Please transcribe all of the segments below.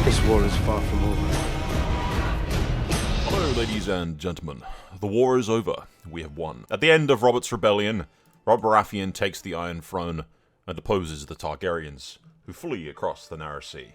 This war is far from over. Hello, ladies and gentlemen. The war is over. We have won. At the end of Robert's rebellion, Robb Baratheon takes the Iron Throne and deposes the Targaryens, who flee across the Narrow Sea.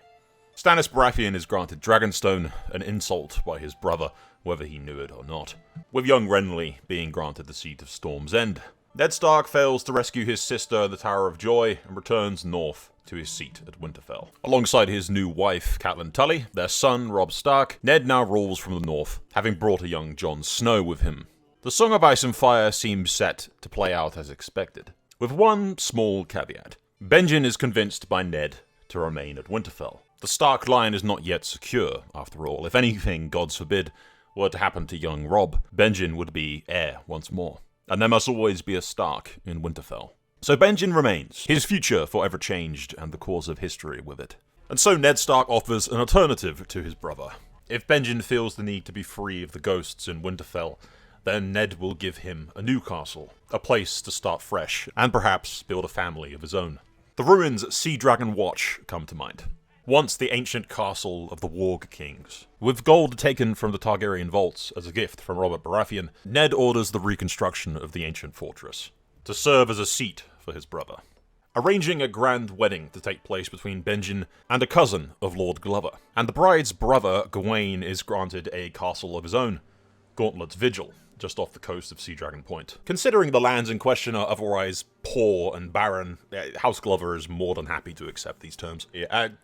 Stannis Baratheon is granted Dragonstone, an insult by his brother, whether he knew it or not, with young Renly being granted the seat of Storm's End. Ned Stark fails to rescue his sister, the Tower of Joy, and returns north to his seat at Winterfell. Alongside his new wife, Catelyn Tully, their son, Robb Stark, Ned now rules from the north, having brought a young Jon Snow with him. The Song of Ice and Fire seems set to play out as expected, with one small caveat. Benjen is convinced by Ned to remain at Winterfell. The Stark line is not yet secure, after all. If anything, gods forbid, were to happen to young Robb, Benjen would be heir once more. And there must always be a Stark in Winterfell. So Benjen remains, his future forever changed, and the course of history with it. And so Ned Stark offers an alternative to his brother. If Benjen feels the need to be free of the ghosts in Winterfell, then Ned will give him a new castle, a place to start fresh, and perhaps build a family of his own. The ruins at Sea Dragon Watch come to mind. Once the ancient castle of the Warg Kings. With gold taken from the Targaryen vaults as a gift from Robert Baratheon, Ned orders the reconstruction of the ancient fortress, to serve as a seat for his brother. Arranging a grand wedding to take place between Benjen and a cousin of Lord Glover. And the bride's brother, Gawain, is granted a castle of his own, Gauntlet's Vigil, just off the coast of Sea Dragon Point. Considering the lands in question are otherwise poor and barren, House Glover is more than happy to accept these terms.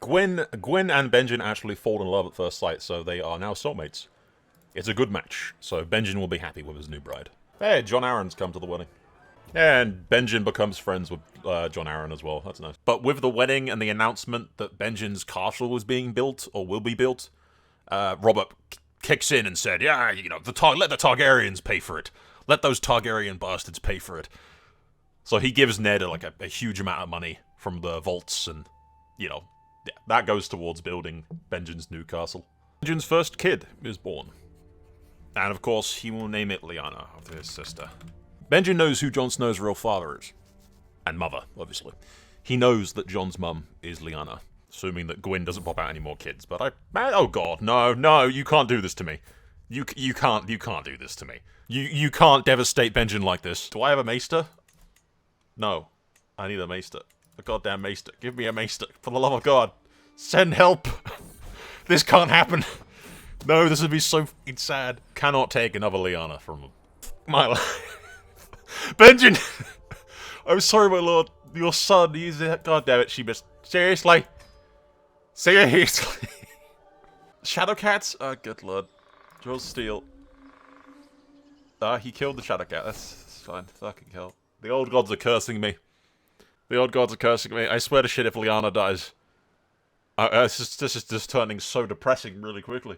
Gwyn and Benjen actually fall in love at first sight, so they are now soulmates. It's a good match, so Benjen will be happy with his new bride. Hey, Jon Arryn's come to the wedding. And Benjen becomes friends with Jon Arryn as well, that's nice. But with the wedding and the announcement that Benjen's castle was being built, or will be built, Robert kicks in and said, yeah, you know, let the Targaryens pay for it. Let those Targaryen bastards pay for it. So he gives Ned a huge amount of money from the vaults, and, you know, yeah, that goes towards building Benjen's new castle. Benjen's first kid is born. And of course, he will name it Lyanna, after his sister. Benjen knows who Jon Snow's real father is. And mother, obviously. He knows that Jon's mum is Lyanna. Assuming that Gwyn doesn't pop out any more kids, but oh god, no, you can't do this to me. You can't do this to me. You can't devastate Benjen like this. Do I have a maester? No. I need a maester. A goddamn maester. Give me a maester. For the love of God. Send help. This can't happen. No, this would be so fucking sad. Cannot take another Lyanna from my life. Benjen! I'm sorry, my lord. Your son, he's a... God damn it, she missed... Seriously? Seriously? Shadowcats? Oh, good lord. Joel Steele. He killed the Shadowcat. That's fine. Fucking hell. The old gods are cursing me. The old gods are cursing me. I swear to shit if Lyanna dies. This is just turning so depressing really quickly.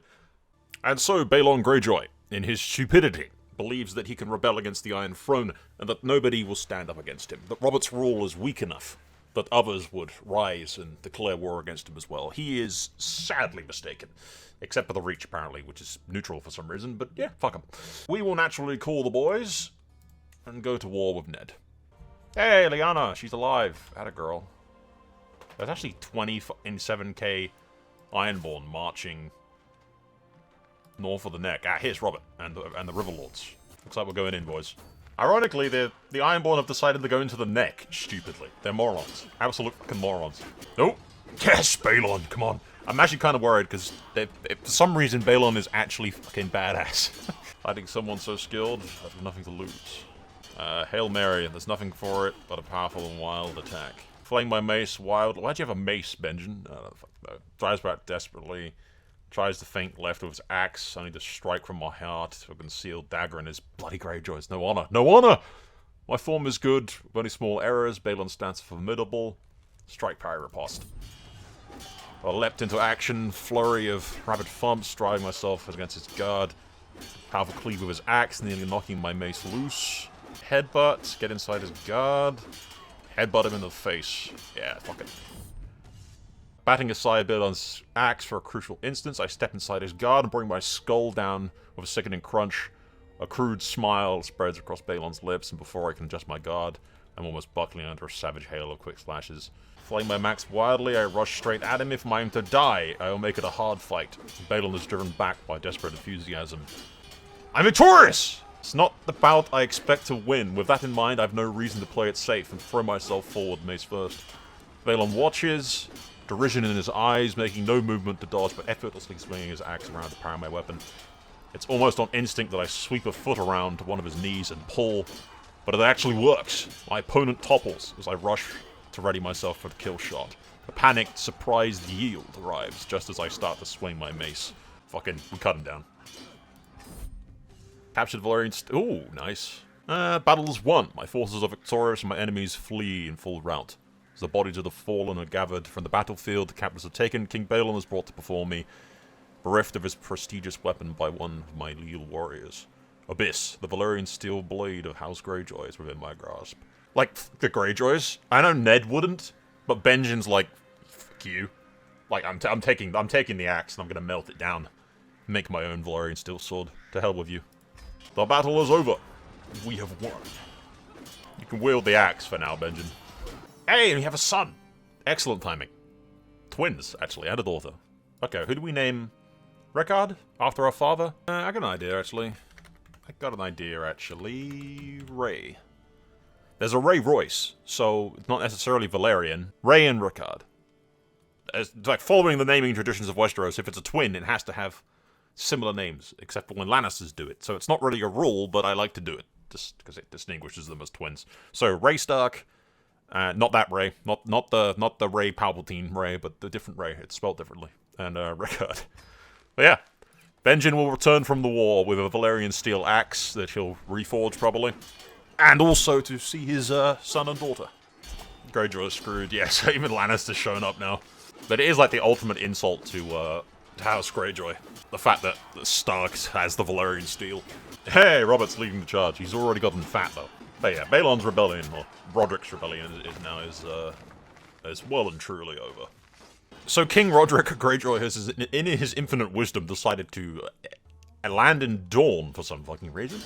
And so, Balon Greyjoy, in his stupidity, believes that he can rebel against the Iron Throne, and that nobody will stand up against him. That Robert's rule is weak enough that others would rise and declare war against him as well. He is sadly mistaken. Except for the Reach, apparently, which is neutral for some reason, but yeah, fuck him. We will naturally call the boys and go to war with Ned. Hey, Lyanna, she's alive. Atta girl. There's actually 27k Ironborn marching north of the neck. Here's Robert and the Riverlords. Looks like we're going in, boys. Ironically, the Ironborn have decided to go into the neck, stupidly. They're morons. Absolute fucking morons. Nope. Yes, Balon, come on. I'm actually kind of worried, because for some reason, Balon is actually fucking badass. Fighting someone so skilled, I have nothing to lose. Hail Mary, there's nothing for it but a powerful and wild attack. Flaying my mace wild. Why'd you have a mace, Benjen? Fuck no. Drives back desperately. Tries to feint left with his axe, only to strike from my heart. A concealed dagger in his bloody Greyjoys. No honor. No honor! My form is good, with only small errors. Balon's stance formidable. Strike, parry, riposte. I leapt into action, flurry of rapid thumps, driving myself against his guard. Powerful cleave with his axe, nearly knocking my mace loose. Headbutt, get inside his guard. Headbutt him in the face. Yeah, fuck it. Batting aside Balon's axe for a crucial instance, I step inside his guard and bring my skull down with a sickening crunch. A crude smile spreads across Balon's lips, and before I can adjust my guard, I'm almost buckling under a savage hail of quick slashes. Flaying my max wildly, I rush straight at him. If I'm to die, I will make it a hard fight. Balon is driven back by desperate enthusiasm. I'm victorious! It's not the bout I expect to win. With that in mind, I have no reason to play it safe and throw myself forward Mace first. Balon watches, derision in his eyes, making no movement to dodge, but effortlessly swinging his axe around to power my weapon. It's almost on instinct that I sweep a foot around one of his knees and pull, but it actually works. My opponent topples as I rush to ready myself for the kill shot. A panicked, surprised yield arrives just as I start to swing my mace. Fucking, we cut him down. Captured Valyrian ooh, nice. Battle is won. My forces are victorious and my enemies flee in full rout. As the bodies of the fallen are gathered from the battlefield, the captives are taken, King Balon is brought to before me, bereft of his prestigious weapon by one of my leal warriors. Abyss, the Valyrian steel blade of House Greyjoy is within my grasp. Like, the Greyjoys? I know Ned wouldn't, but Benjen's like, fuck you. Like, I'm taking the axe and I'm gonna melt it down. Make my own Valyrian steel sword. To hell with you. The battle is over. We have won. You can wield the axe for now, Benjen. Hey, and we have a son! Excellent timing. Twins, actually, and a daughter. Okay, who do we name? Rekard? After our father? I got an idea, actually. Ray. There's a Ray Royce, so it's not necessarily Valerian. Ray and Rekard. It's like following the naming traditions of Westeros, if it's a twin, it has to have similar names, except for when Lannisters do it. So it's not really a rule, but I like to do it, just because it distinguishes them as twins. So Ray Stark, not that Ray, not the Ray Palpatine Ray, but the different Ray. It's spelled differently. And Rekard. But yeah, Benjen will return from the war with a Valyrian steel axe that he'll reforge probably. And also to see his son and daughter. Greyjoy is screwed, yes, even Lannister's shown up now. But it is like the ultimate insult to House Greyjoy. The fact that Stark has the Valyrian steel. Hey, Robert's leading the charge. He's already gotten fat though. But yeah, Balon's rebellion, or Roderick's rebellion, is well and truly over. So King Roderick Greyjoy has, in his infinite wisdom, decided to land in Dawn for some fucking reason.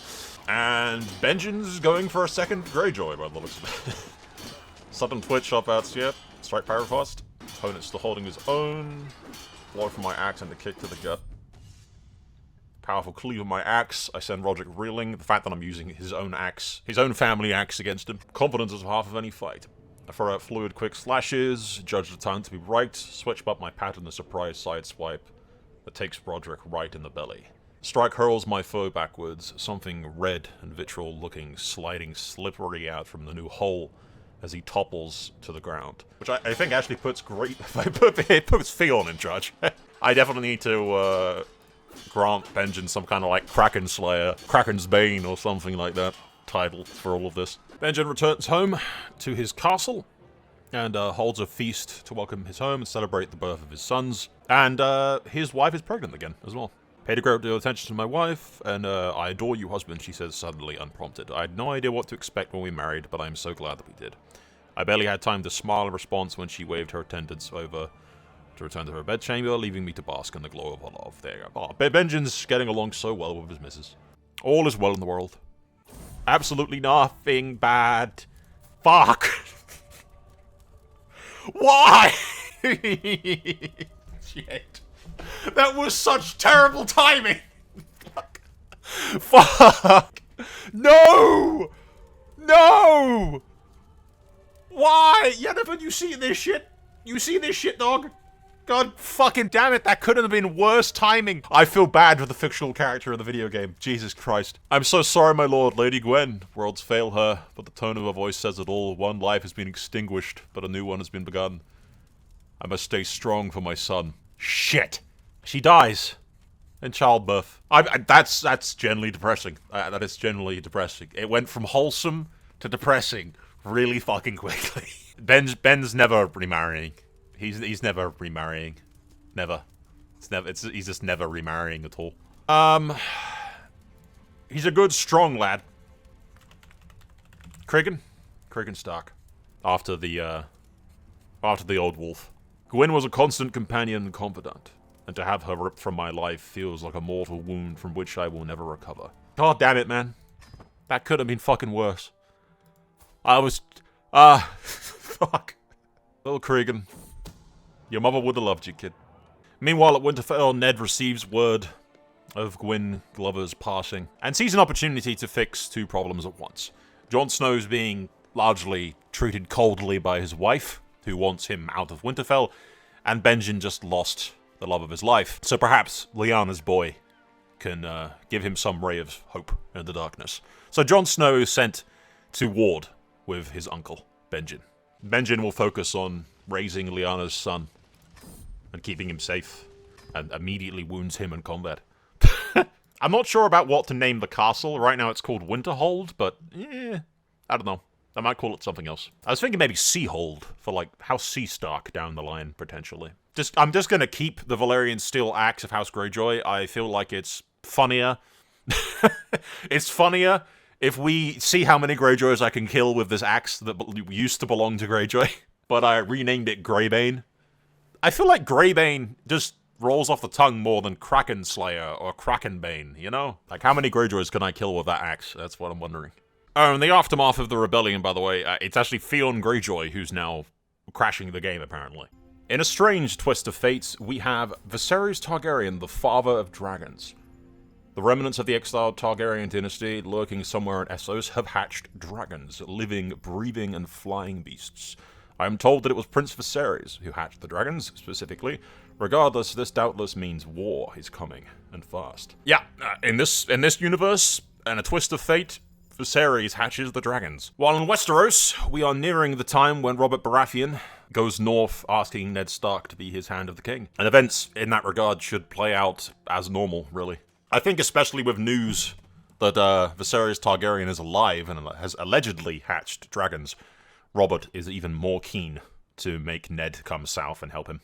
And Benjen's going for a second Greyjoy by the looks of it. Sudden twitch up out yet. Strike power fast. Opponent still holding his own. Blow from my axe and a kick to the gut. Powerful cleave of my axe. I send Roderick reeling. The fact that I'm using his own axe, his own family axe against him. Confidence is half of any fight. I throw out fluid quick slashes. Judge the time to be right. Switch up my pattern, a surprise side swipe that takes Roderick right in the belly. Strike hurls my foe backwards, something red and vitriol looking, sliding slippery out from the new hole as he topples to the ground. Which I think actually puts it puts Theon in charge. I definitely need to grant Benjen some kind of like Kraken Slayer, Kraken's Bane or something like that title for all of this. Benjen returns home to his castle and holds a feast to welcome his home and celebrate the birth of his sons. And his wife is pregnant again as well. Paid a great deal of attention to my wife, and I adore you, husband, she says suddenly, unprompted. I had no idea what to expect when we married, but I'm so glad that we did. I barely had time to smile in response when she waved her attendants over to return to her bedchamber, leaving me to bask in the glow of her love. There you go. Oh, Benjen's getting along so well with his missus. All is well in the world. Absolutely nothing bad. Fuck! Why? Shit. That was such terrible timing! Fuck. Fuck! No! No! Why? Yennefer, you see this shit? You see this shit, dog? God fucking damn it, that couldn't have been worse timing. I feel bad for the fictional character in the video game. Jesus Christ. I'm so sorry, my lord, Lady Gwen. Worlds fail her, but the tone of her voice says it all. One life has been extinguished, but a new one has been begun. I must stay strong for my son. Shit. She dies. In childbirth. That's generally depressing. That is generally depressing. It went from wholesome to depressing really fucking quickly. Ben's never remarrying. He's never remarrying. Never. He's just never remarrying at all. He's a good, strong lad. Cregan Stark. After the old wolf. Gwen was a constant companion and confidant, and to have her ripped from my life feels like a mortal wound from which I will never recover. God damn it, man. That could have been fucking worse. Fuck. Little Cregan. Your mother would have loved you, kid. Meanwhile, at Winterfell, Ned receives word of Gwyn Glover's passing, and sees an opportunity to fix two problems at once. Jon Snow's being largely treated coldly by his wife, who wants him out of Winterfell, and Benjen just lost the love of his life. So perhaps Lyanna's boy can give him some ray of hope in the darkness. So Jon Snow is sent to ward with his uncle, Benjen. Benjen will focus on raising Lyanna's son and keeping him safe, and immediately wounds him in combat. I'm not sure about what to name the castle. Right now it's called Winterhold, but I don't know. I might call it something else. I was thinking maybe Seahold for like House Seastark down the line, potentially. I'm just gonna keep the Valyrian steel axe of House Greyjoy. I feel like it's funnier. It's funnier if we see how many Greyjoys I can kill with this axe that used to belong to Greyjoy, but I renamed it Greybane. I feel like Greybane just rolls off the tongue more than Kraken Slayer or Krakenbane, you know? Like, how many Greyjoys can I kill with that axe? That's what I'm wondering. Oh, in the aftermath of the rebellion, by the way, it's actually Theon Greyjoy who's now crashing the game, apparently. In a strange twist of fate, we have Viserys Targaryen, the father of dragons. The remnants of the exiled Targaryen dynasty, lurking somewhere in Essos, have hatched dragons, living, breathing, and flying beasts. I am told that it was Prince Viserys who hatched the dragons, specifically. Regardless, this doubtless means war is coming, and fast. Yeah, in this universe, and a twist of fate, Viserys hatches the dragons. While in Westeros, we are nearing the time when Robert Baratheon goes north asking Ned Stark to be his Hand of the King. And events in that regard should play out as normal, really. I think especially with news that Viserys Targaryen is alive and has allegedly hatched dragons, Robert is even more keen to make Ned come south and help him.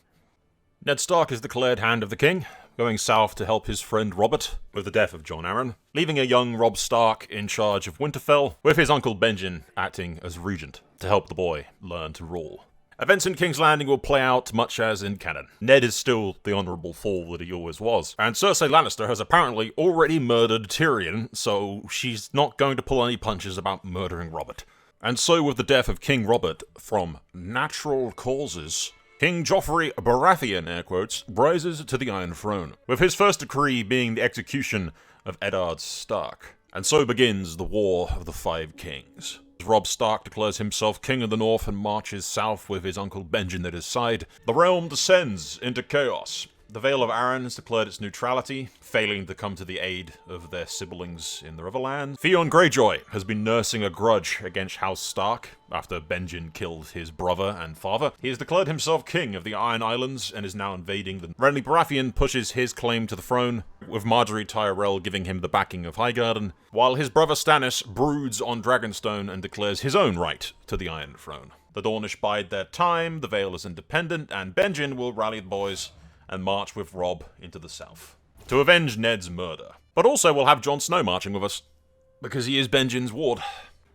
Ned Stark is declared Hand of the King, going south to help his friend Robert with the death of Jon Arryn, leaving a young Robb Stark in charge of Winterfell, with his Uncle Benjen acting as regent to help the boy learn to rule. Events in King's Landing will play out much as in canon. Ned is still the honourable fool that he always was, and Cersei Lannister has apparently already murdered Tyrion, so she's not going to pull any punches about murdering Robert. And so with the death of King Robert from natural causes, King Joffrey Baratheon, air quotes, rises to the Iron Throne, with his first decree being the execution of Eddard Stark. And so begins the War of the Five Kings. Robb Stark declares himself King of the North and marches south with his Uncle Benjen at his side. The realm descends into chaos. The Vale of Arryn has declared its neutrality, failing to come to the aid of their siblings in the Riverlands. Theon Greyjoy has been nursing a grudge against House Stark after Benjen killed his brother and father. He has declared himself king of the Iron Islands and is now invading them. Renly Baratheon pushes his claim to the throne, with Marjorie Tyrell giving him the backing of Highgarden, while his brother Stannis broods on Dragonstone and declares his own right to the Iron Throne. The Dornish bide their time, the Vale is independent, and Benjen will rally the boys and march with Robb into the south to avenge Ned's murder. But also we'll have Jon Snow marching with us, because he is Benjen's ward.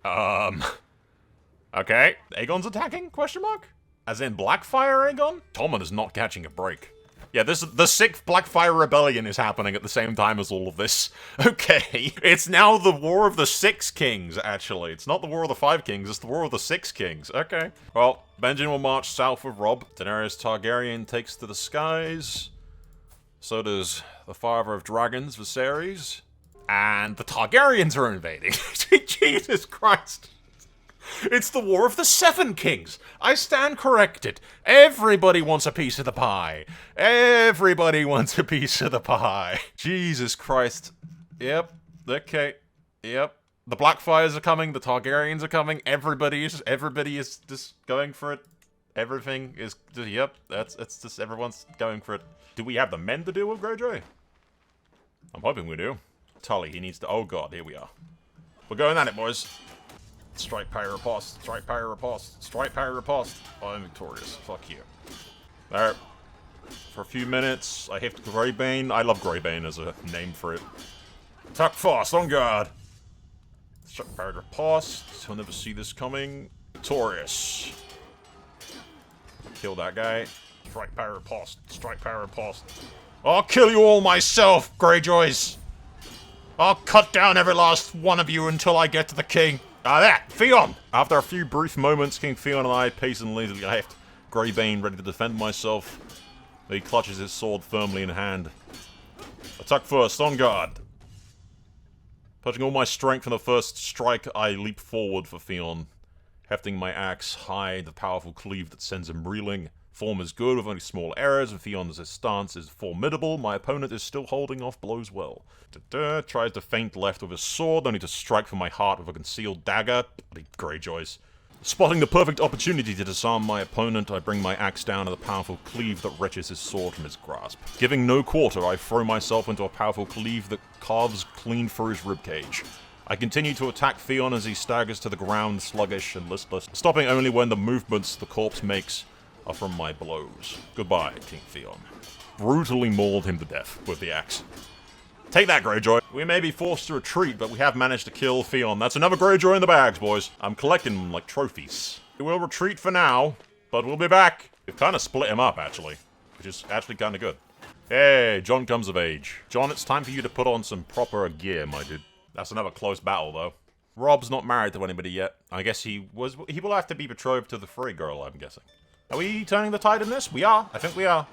Okay. Aegon's attacking? Question mark? As in Blackfire Aegon? Tommen is not catching a break. Yeah, the 6th Blackfire Rebellion is happening at the same time as all of this. Okay. It's now the War of the Six Kings, actually. It's not the War of the Five Kings, it's the War of the Six Kings. Okay. Well, Benjen will march south with Robb. Daenerys Targaryen takes to the skies. So does the father of dragons, Viserys. And the Targaryens are invading. Jesus Christ. It's the War of the Seven Kings. I stand corrected. Everybody wants a piece of the pie. Everybody wants a piece of the pie. Jesus Christ. Yep. Okay. Yep. The Blackfires are coming. The Targaryens are coming. Everybody is just going for it. Everything is. Yep. It's just everyone's going for it. Do we have the men to deal with Greyjoy? I'm hoping we do. Tully, he needs to. Oh God, here we are. We're going at it, boys. Strike, parry, riposte. Strike, parry, riposte. Strike, parry, riposte. Oh, I'm victorious. Fuck you. There. For a few minutes, I hit Greybane. I love Greybane as a name for it. Attack fast, on guard. Strike, parry, riposte. He'll never see this coming. Victorious. Kill that guy. Strike, parry, riposte. Strike, parry, riposte. I'll kill you all myself, Greyjoys. I'll cut down every last one of you until I get to the king. Ah, there! Theon! After a few brief moments, King Theon and I pace and lazily left. Greybane ready to defend myself. He clutches his sword firmly in hand. Attack first, on guard. Putting all my strength in the first strike, I leap forward for Theon. Hefting my axe high, the powerful cleave that sends him reeling. Form is good, with only small errors, and Theon's stance is formidable. My opponent is still holding off blows well. Tries to feint left with his sword, only to strike for my heart with a concealed dagger. Bloody Greyjoys. Spotting the perfect opportunity to disarm my opponent, I bring my axe down to the powerful cleave that wrenches his sword from his grasp. Giving no quarter, I throw myself into a powerful cleave that carves clean through his ribcage. I continue to attack Theon as he staggers to the ground, sluggish and listless, stopping only when the movements the corpse makes are from my blows. Goodbye, King Theon. Brutally mauled him to death with the axe. Take that, Greyjoy. We may be forced to retreat, but we have managed to kill Theon. That's another Greyjoy in the bags, boys. I'm collecting them like trophies. We will retreat for now, but we'll be back. We've kind of split him up, actually, which is actually kind of good. Hey, Jon comes of age. Jon, it's time for you to put on some proper gear, my dude. That's another close battle, though. Robb's not married to anybody yet. I guess he will have to be betrothed to the Frey girl, I'm guessing. Are we turning the tide in this? We are. I think we are.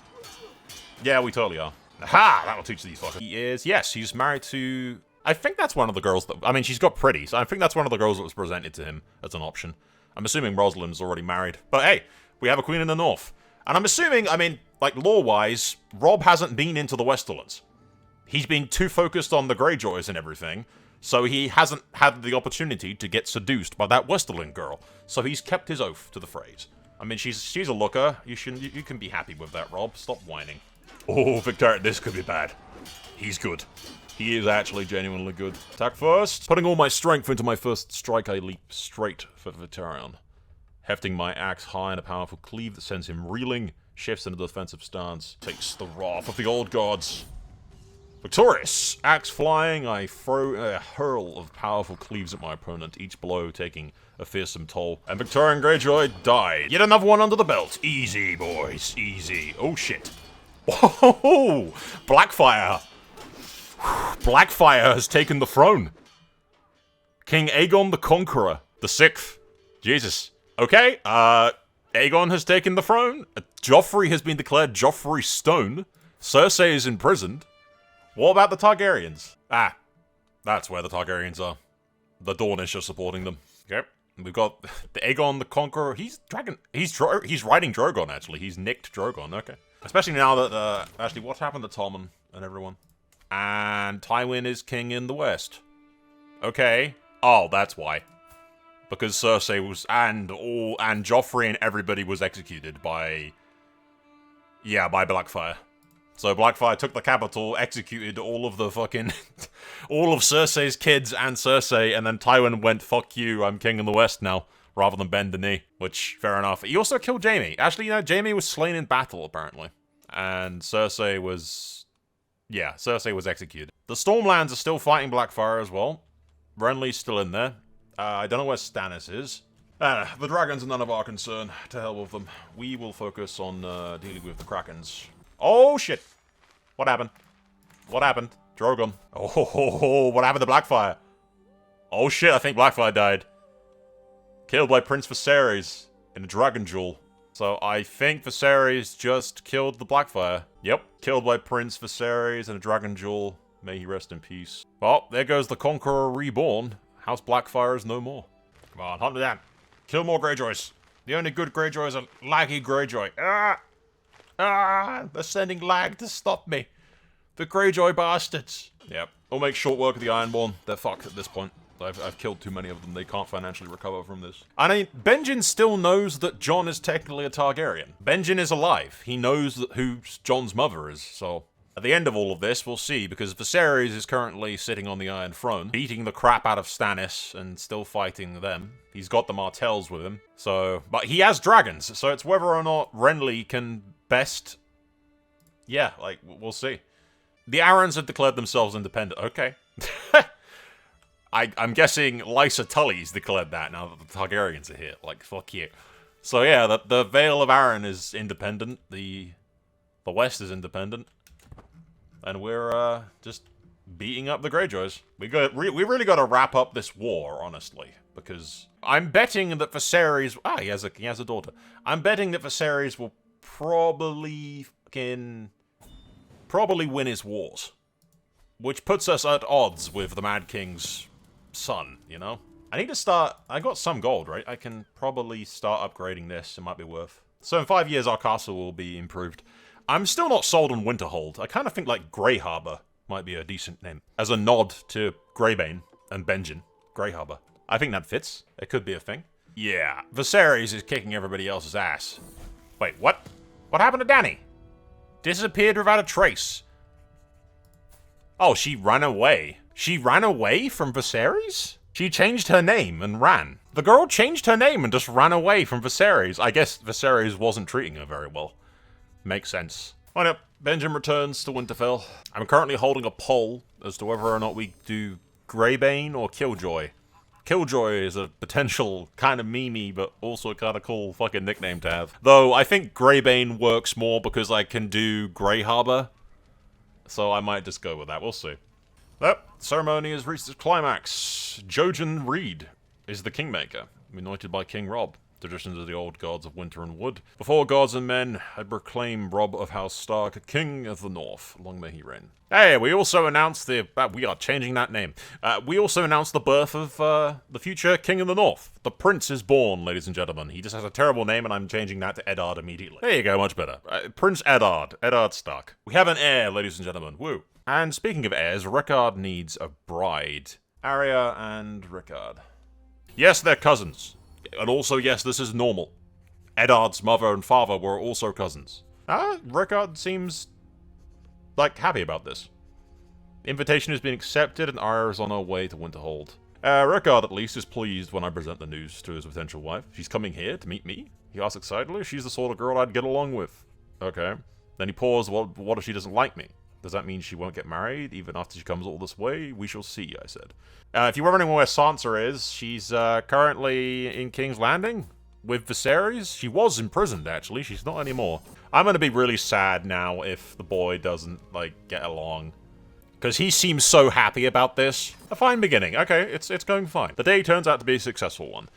Yeah, we totally are. Aha! That'll teach these fuckers. He is, yes, he's married to... I think that's one of the girls that... I mean, she's got pretty, so I think that's one of the girls that was presented to him as an option. I'm assuming Rosalind's already married. But hey, we have a queen in the north. And I'm assuming, I mean, like, lore-wise, Robb hasn't been into the Westerlands. He's been too focused on the Greyjoys and everything, so he hasn't had the opportunity to get seduced by that Westerland girl. So he's kept his oath to the Freys. I mean, she's a looker. You can be happy with that, Robb. Stop whining. Oh, Victor, this could be bad. He's good. He is actually genuinely good. Attack first. Putting all my strength into my first strike, I leap straight for Victorion. Hefting my axe high in a powerful cleave that sends him reeling, shifts into the defensive stance, takes the wrath of the old gods. Victorious! Axe flying, I throw a hurl of powerful cleaves at my opponent, each blow taking a fearsome toll. And Victorian Greyjoy died. Yet another one under the belt. Easy, boys. Easy. Oh, shit. Whoa! Blackfire! Blackfire has taken the throne. King Aegon the Conqueror, the 6th. Jesus. Okay, Aegon has taken the throne. Joffrey has been declared Joffrey Stone. Cersei is imprisoned. What about the Targaryens? Ah, that's where the Targaryens are. The Dornish are supporting them. Okay. We've got the Aegon the Conqueror. He's riding Drogon, actually. He's nicked Drogon, okay. Especially now that, actually, what's happened to Tommen and everyone? And Tywin is king in the west. Okay. Oh, that's why. Because Cersei was, and Joffrey and everybody was executed by... Yeah, by Blackfire. So Blackfire took the capital, executed all of the fucking... all of Cersei's kids and Cersei, and then Tywin went, fuck you, I'm king in the west now, rather than bend the knee. Which, fair enough. He also killed Jaime. Actually, you know, Jaime was slain in battle, apparently. And Cersei was... Yeah, Cersei was executed. The Stormlands are still fighting Blackfire as well. Renly's still in there. I don't know where Stannis is. The dragons are none of our concern. To hell with them. We will focus on dealing with the Krakens. Oh, shit. What happened? What happened? Drogon. Oh, what happened to Blackfire? Oh, shit, I think Blackfire died. Killed by Prince Viserys in a dragon duel. So I think Viserys just killed the Blackfire. Yep, killed by Prince Viserys in a dragon duel. May he rest in peace. Well, there goes the Conqueror reborn. House Blackfire is no more. Come on, hunt me down. Kill more Greyjoys. The only good Greyjoy is a laggy Greyjoy. They're sending lag to stop me. The Greyjoy bastards. Yep, we'll make short work of the Ironborn. They're fucked at this point. I've killed too many of them. They can't financially recover from this. I mean, Benjen still knows that Jon is technically a Targaryen. Benjen is alive. He knows who Jon's mother is, so... At the end of all of this, we'll see, because Viserys is currently sitting on the Iron Throne, beating the crap out of Stannis and still fighting them. He's got the Martells with him, so... But he has dragons, so it's whether or not Renly can best... Yeah, like, we'll see. The Arryns have declared themselves independent. Okay. I'm guessing Lysa Tully's declared that now that the Targaryens are here. Like, fuck you. So yeah, the Vale of Arryn is independent. The West is independent. And we're just beating up the Greyjoys. We really got to wrap up this war, honestly. because I'm betting that Viserys... Ah, he has a daughter. I'm betting that Viserys will probably win his wars. Which puts us at odds with the Mad King's son, you know? I need to start... I got some gold, right? I can probably start upgrading this. It might be worth. So in 5 years, our castle will be improved. I'm still not sold on Winterhold. I kind of think, like, Grey Harbor might be a decent name. As a nod to Greybane and Benjen. Grey Harbor. I think that fits. It could be a thing. Yeah. Viserys is kicking everybody else's ass. Wait, what? What happened to Dany? Disappeared without a trace. Oh, she ran away. She ran away from Viserys? She changed her name and ran. The girl changed her name and just ran away from Viserys. I guess Viserys wasn't treating her very well. Makes sense. Right up, Benjen returns to Winterfell. I'm currently holding a poll as to whether or not we do Greybane or Killjoy. Killjoy is a potential kind of memey, but also kind of cool fucking nickname to have. Though, I think Greybane works more because I can do Grey Harbor. So I might just go with that, we'll see. That ceremony has reached its climax. Jojen Reed is the Kingmaker, anointed by King Robb. Traditions of the old gods of winter and wood. Before gods and men, I proclaim Robb of House Stark, King of the North. Long may he reign. Hey, we also announced we are changing that name. We also announced the birth of the future King of the North. The Prince is born, ladies and gentlemen. He just has a terrible name, and I'm changing that to Eddard immediately. There you go, much better. Prince Eddard. Eddard Stark. We have an heir, ladies and gentlemen. Woo. And speaking of heirs, Rickard needs a bride. Arya and Rickard. Yes, they're cousins. And also, yes, this is normal. Eddard's mother and father were also cousins. Rickard seems, like, happy about this. Invitation has been accepted and Arya is on her way to Winterhold. Rickard, at least, is pleased when I present the news to his potential wife. She's coming here to meet me? He asks excitedly. She's the sort of girl I'd get along with. Okay. Then he paused. What if she doesn't like me? Does that mean she won't get married, even after she comes all this way? We shall see, I said. If you're wondering where Sansa is, she's currently in King's Landing with Viserys. She was imprisoned, actually. She's not anymore. I'm going to be really sad now if the boy doesn't, like, get along. Because he seems so happy about this. A fine beginning. Okay, it's going fine. The day turns out to be a successful one.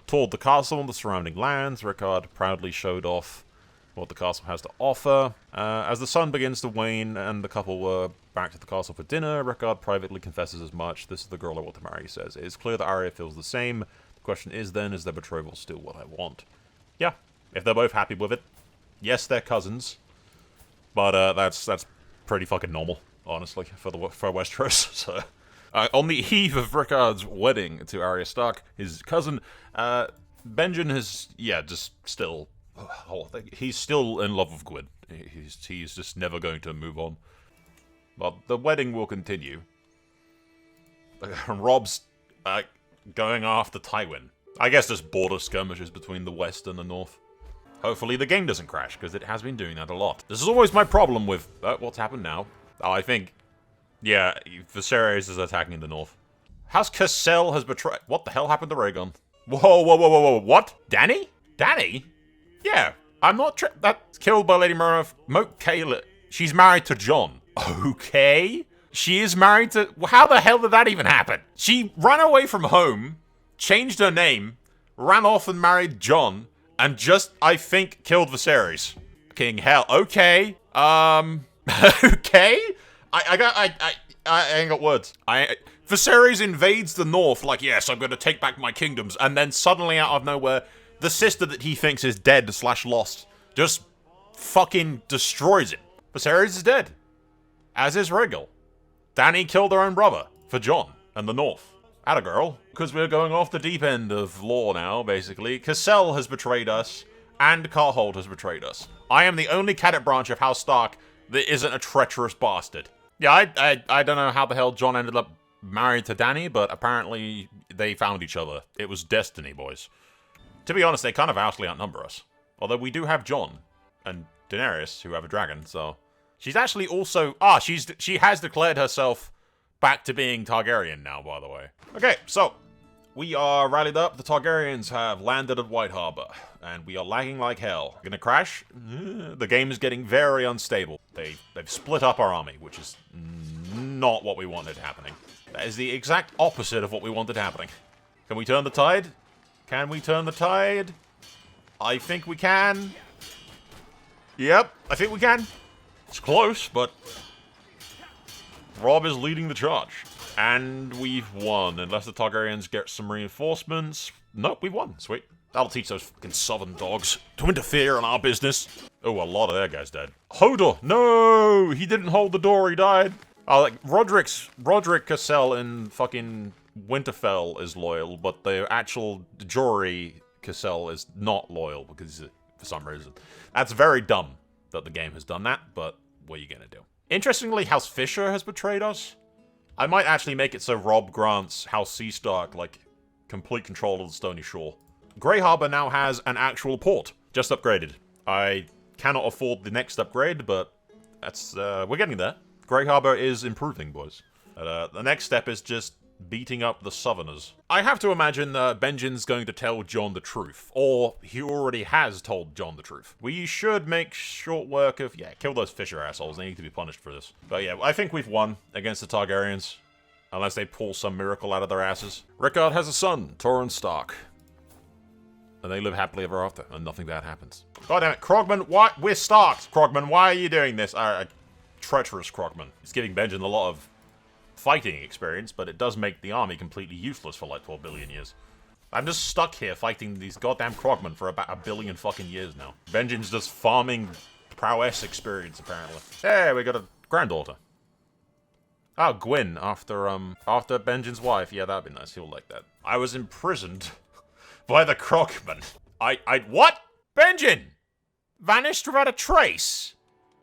Toured the castle and the surrounding lands. Rickard proudly showed off what the castle has to offer. As the sun begins to wane and the couple were back to the castle for dinner, Rickard privately confesses as much. This is the girl I want to marry, he says. It is clear that Arya feels the same. The question is then, is their betrothal still what I want? Yeah, if they're both happy with it. Yes, they're cousins. But that's pretty fucking normal, honestly, for Westeros. So, on the eve of Rickard's wedding to Arya Stark, his cousin, Benjen has, just still... He's still in love with Gwyn. He's just never going to move on. But the wedding will continue. And Robb's going after Tywin. I guess there's border skirmishes between the West and the North. Hopefully the game doesn't crash, because it has been doing that a lot. This is always my problem with... what's happened now? Oh, I think... Yeah, Viserys is attacking in the North. House Cassell has betrayed... What the hell happened to Rhaegon? Whoa, what? Dany? Dany? Yeah, I'm not that's killed by Lady Moat Cailin. She's married to Jon. Okay. She is married to... How the hell did that even happen? She ran away from home, changed her name, ran off and married Jon, and just, I think, killed Viserys. King hell. Okay. Okay? I ain't got words. Viserys invades the North like, yes, I'm gonna take back my kingdoms, and then suddenly out of nowhere... The sister that he thinks is dead/lost just fucking destroys him. Viserys is dead. As is Rhaegal. Dany killed her own brother for Jon and the North. Atta girl. Because we're going off the deep end of lore now, basically. Cassell has betrayed us, and Carhold has betrayed us. I am the only cadet branch of House Stark that isn't a treacherous bastard. Yeah, I don't know how the hell Jon ended up married to Dany, but apparently they found each other. It was destiny, boys. To be honest, they kind of vastly outnumber us. Although we do have Jon and Daenerys, who have a dragon, so... She's actually also... she has declared herself back to being Targaryen now, by the way. Okay, so... We are rallied up. The Targaryens have landed at White Harbor. And we are lagging like hell. Gonna crash? The game is getting very unstable. They've split up our army, which is not what we wanted happening. That is the exact opposite of what we wanted happening. Can we turn the tide? Can we turn the tide? I think we can. Yep, I think we can. It's close, but Robb is leading the charge. And we've won, unless the Targaryens get some reinforcements. Nope, we've won. Sweet. That'll teach those fucking southern dogs to interfere in our business. Oh, a lot of their guys died. Hodor! No! He didn't hold the door, he died. Oh, like, Roderick Cassell in fucking Winterfell is loyal, but the actual Jory Cassell is not loyal because for some reason. That's very dumb that the game has done that, but what are you gonna do? Interestingly, House Fisher has betrayed us. I might actually make it so Robb grants House Seastark, like, complete control of the Stony Shore. Grey Harbor now has an actual port, just upgraded. I cannot afford the next upgrade, but that's, we're getting there. Grey Harbor is improving, boys. The next step is just beating up the Southerners. I have to imagine Benjen's going to tell Jon the truth, or he already has told Jon the truth. We should make short work of, yeah, kill those Fisher assholes. They need to be punished for this. But yeah, I think we've won against the Targaryens, unless they pull some miracle out of their asses. Rickard has a son, Torrhen Stark. And they live happily ever after, and nothing bad happens. God damn it, Krogman, why? We're Starks, Krogman, why are you doing this? Treacherous Krogman. It's giving Benjen a lot of fighting experience, but it does make the army completely useless for like 12 billion years. I'm just stuck here fighting these goddamn Krogmen for about 1 billion fucking years now. Benjen's just farming prowess experience, apparently. Hey, we got a granddaughter. Oh, Gwyn, after Benjen's wife. Yeah, that'd be nice. He'll like that. I was imprisoned by the Krogmen. What? Benjen! Vanished without a trace?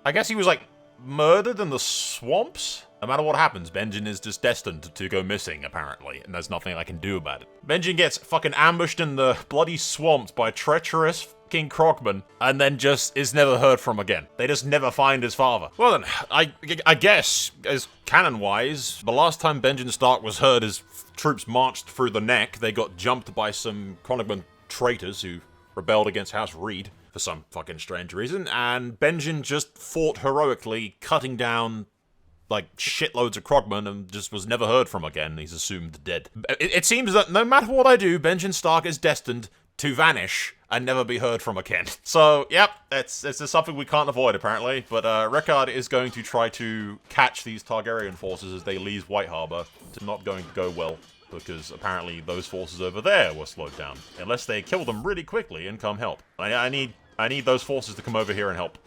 I guess he was, like, murdered in the swamps? No matter what happens, Benjen is just destined to go missing, apparently, and there's nothing I can do about it. Benjen gets fucking ambushed in the bloody swamps by treacherous fucking Krogmen, and then just is never heard from again. They just never find his father. Well then, I guess, as canon-wise, the last time Benjen Stark was heard, his troops marched through the neck, they got jumped by some Krogmen traitors who rebelled against House Reed for some fucking strange reason, and Benjen just fought heroically, cutting down like shitloads of Krogmen and just was never heard from again. He's assumed dead. It seems that no matter what I do, Benjen Stark is destined to vanish and never be heard from again. So, yep, it's just something we can't avoid, apparently. But Rickard is going to try to catch these Targaryen forces as they leave White Harbor. It's not going to go well, because apparently those forces over there were slowed down. Unless they kill them really quickly and come help. I need those forces to come over here and help.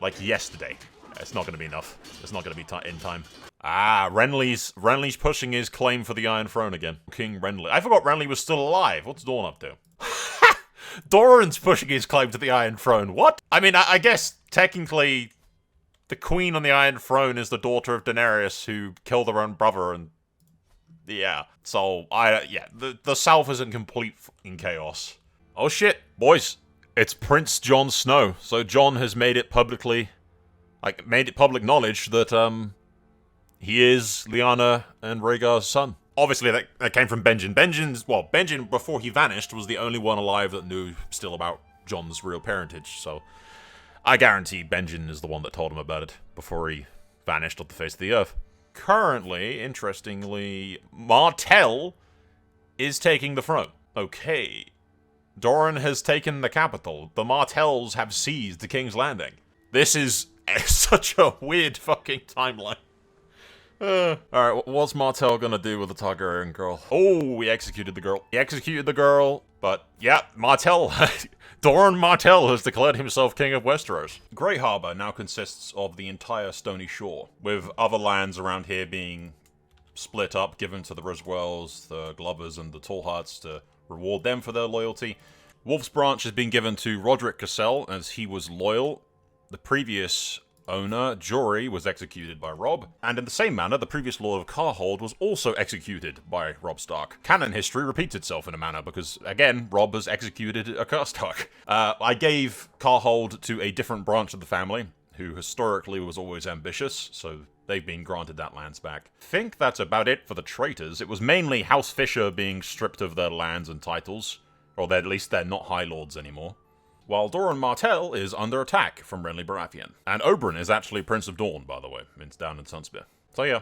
Like yesterday. It's not going to be enough. It's not going to be in time. Ah, Renly's pushing his claim for the Iron Throne again. King Renly. I forgot Renly was still alive. What's Dorne up to? Doran's pushing his claim to the Iron Throne. What? I mean, I guess technically the Queen on the Iron Throne is the daughter of Daenerys who killed her own brother, and yeah. So the South is in complete fucking chaos. Oh shit, boys. It's Prince Jon Snow. So Jon has made it publicly made it public knowledge that, he is Lyanna and Rhaegar's son. Obviously, that came from Benjen. Benjen, before he vanished, was the only one alive that knew still about Jon's real parentage, so I guarantee Benjen is the one that told him about it before he vanished off the face of the earth. Currently, interestingly, Martell is taking the throne. Okay. Doran has taken the capital. The Martells have seized the King's Landing. This is such a weird fucking timeline. Alright, what's Martell gonna do with the Targaryen girl? Oh, he executed the girl. He executed the girl, but yeah, Martell, Doran Martell has declared himself King of Westeros. Grey Harbor now consists of the entire Stony Shore, with other lands around here being split up, given to the Riswells, the Glovers, and the Tallhearts to reward them for their loyalty. Wolf's Branch has been given to Roderick Cassell, as he was loyal. The previous owner, Jory, was executed by Robb, and in the same manner, the previous Lord of Carhold was also executed by Robb Stark. Canon history repeats itself in a manner, because, again, Robb has executed a Karstark. I gave Carhold to a different branch of the family, who historically was always ambitious, so they've been granted that lands back. I think that's about it for the traitors. It was mainly House Fisher being stripped of their lands and titles, or at least they're not High Lords anymore. While Doran Martell is under attack from Renly Baratheon. And Oberyn is actually Prince of Dorne, by the way. It's down in Sunspear. So yeah,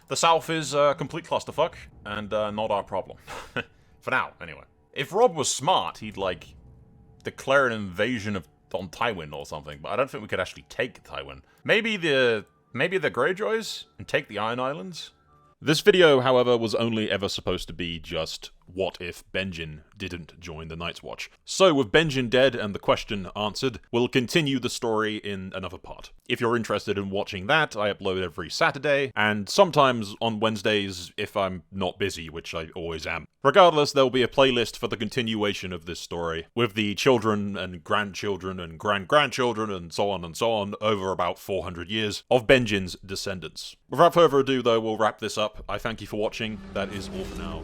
the South is a complete clusterfuck, and not our problem. For now, anyway. If Robb was smart, he'd, like, declare an invasion on Tywin or something, but I don't think we could actually take Tywin. Maybe the Greyjoys and take the Iron Islands? This video, however, was only ever supposed to be just, what if Benjen didn't join the Night's Watch? So, with Benjen dead and the question answered, we'll continue the story in another part. If you're interested in watching that, I upload every Saturday, and sometimes on Wednesdays if I'm not busy, which I always am. Regardless, there'll be a playlist for the continuation of this story, with the children and grandchildren and grand-grandchildren and so on over about 400 years of Benjen's descendants. Without further ado, though, we'll wrap this up. I thank you for watching. That is all for now.